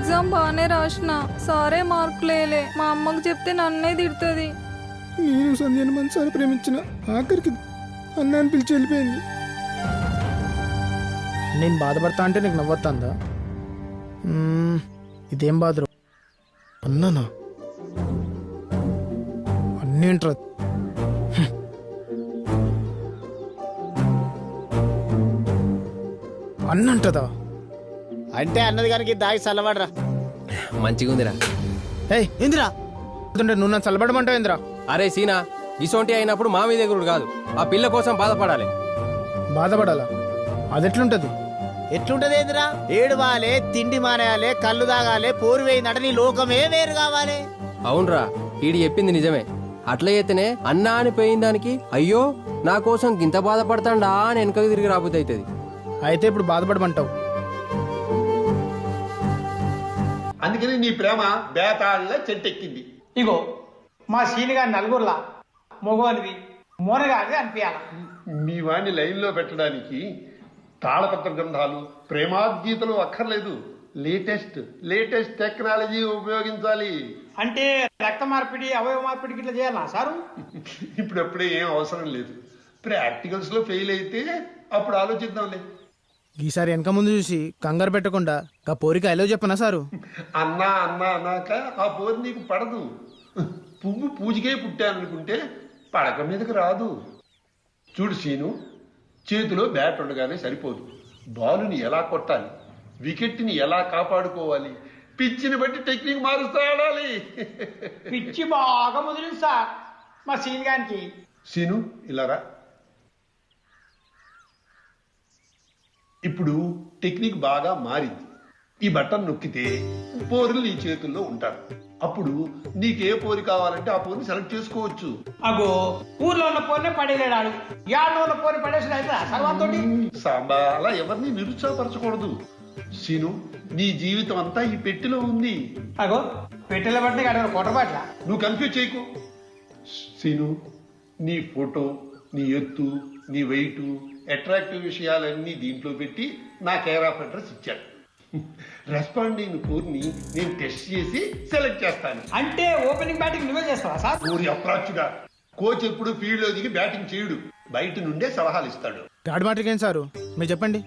Exam బాగానే రాసిన, సారే మార్కులేలే. మా అమ్మకు చెప్తే నన్నే తిడుతుంది. నేను సంధ్యను మనసారి ప్రేమించిన, ఆఖరికి అన్నాన్ని పిలిచి వెళ్ళిపోయింది. నేను బాధపడతా అంటే నీకు నవ్వుతుందా? ఇదేం బాధరు అన్నానా? అన్నేంట్రా? అన్నంటదా? అంటే అన్నది కనుక దాగి చల్లబడరా. మంచిగా ఉందిరా. ఏయ్ ఏందిరా నువ్వు నన్ను చల్లబడమంటావు ఏందిరా? అరే సీనా, ఇసోంటి అయినప్పుడు మా మీద ఎగురుడు కాదు, ఆ పిల్ల కోసం బాధపడాలి. బాధపడాలా? అది ఎట్లుంటది? ఎట్లుంటది ఏందిరా? ఏడువాలే, తిండి మానేయాలి, కళ్ళు తాగాలి, పోరు వేయిందట, నీ లోకమే వేరు కావాలి. అవునరా, ఈడి చెప్పింది నిజమే. అట్లా అయితేనే అన్నా అని పోయిన దానికి అయ్యో నా కోసం గింత బాధపడతాండా అని వెనకకి తిరిగి రాబోద్ది అవుతుంది. అయితే ఇప్పుడు బాధపడమంటావు. అందుకని నీ ప్రేమ బేతాళ్ళ చెట్టెక్కింది. ఇగో మా సీనిగా నలుగురులా మగవానిది మోనగాది అనిపించాల. మీ వాణ్ణి లైన్లో పెట్టడానికి తాళపత్ర గ్రంథాలు, ప్రేమాగీతలు అక్కర్లేదు. లేటెస్ట్ టెక్నాలజీ ఉపయోగించాలి. అంటే రక్త మార్పిడి, అవయవ మార్పిడి ఇట్లా చేయాలా సారు? ఇప్పుడప్పుడే ఏం అవసరం లేదు. ప్రాక్టికల్స్ లో ఫెయిల్ అయితే అప్పుడు ఆలోచిద్దాంలే. ఈసారి వెనక ముందు చూసి కంగారు పెట్టకుండా ఆ పోరిక ఎలా చెప్పనా సారు? అన్నా అన్నాక ఆ పోరు నీకు పడదు. పువ్వు పూజకే పుట్టాననుకుంటే పడక మీదకి రాదు. చూడు సీను, చేతిలో బ్యాట్ ఉండగానే సరిపోదు. బాలుని ఎలా కొట్టాలి, వికెట్ని ఎలా కాపాడుకోవాలి, పిచ్చిని బట్టి టెక్నిక్ మారుస్తూ ఆడాలి. పిచ్చి బాగా ముదిరింది సార్ మా సీన్ గారికి. సీను ఇలారా. ఇప్పుడు టెక్నిక్ బాగా మారింది. ఈ బటన్ నొక్కితే పోరులు నీ చేతుల్లో ఉంటారు. అప్పుడు నీకే పోరి కావాలంటే ఆ పోరిని సెలెక్ట్ చేసుకోవచ్చు. అగో ఊర్లో ఉన్న పోరినే పడేలేడాడు, యాడ్లో ఉన్న పోరిని పడేసిన అయితే సర్వంతోటి. సాంబా, అలా ఎవరిని నిరుత్సాహపరచకూడదు. సీను, నీ జీవితం అంతా ఈ పెట్టెలో ఉంది. అగో పెట్టెల బట్టి అక్కడ కొట్టబాట్ల. నువ్వు కన్ఫ్యూజ్ చేయకు. సీను, నీ ఫోటో, నీ ఎత్తు, నీ వెయిట్, అట్రాక్టివ్ విషయాలన్నీ దీంట్లో పెట్టి నా కేర్ ఆఫ్ అడ్రస్ ఇచ్చాడు. రెస్పాండింగ్ కోర్ని నేను టెస్ట్ చేసి సెలెక్ట్ చేస్తాను. అంటే ఓపెనింగ్ బ్యాటింగ్ నువ్వే చేస్తావా సార్? ఊరి అప్రాచ్యుడా, కోచ్ ఎప్పుడు ఫీల్డ్ లో దిగి బ్యాటింగ్ చేయడు, బయట నుండే సలహాలు ఇస్తాడు. గాడి మాటకేం సారు మీరు చెప్పండి.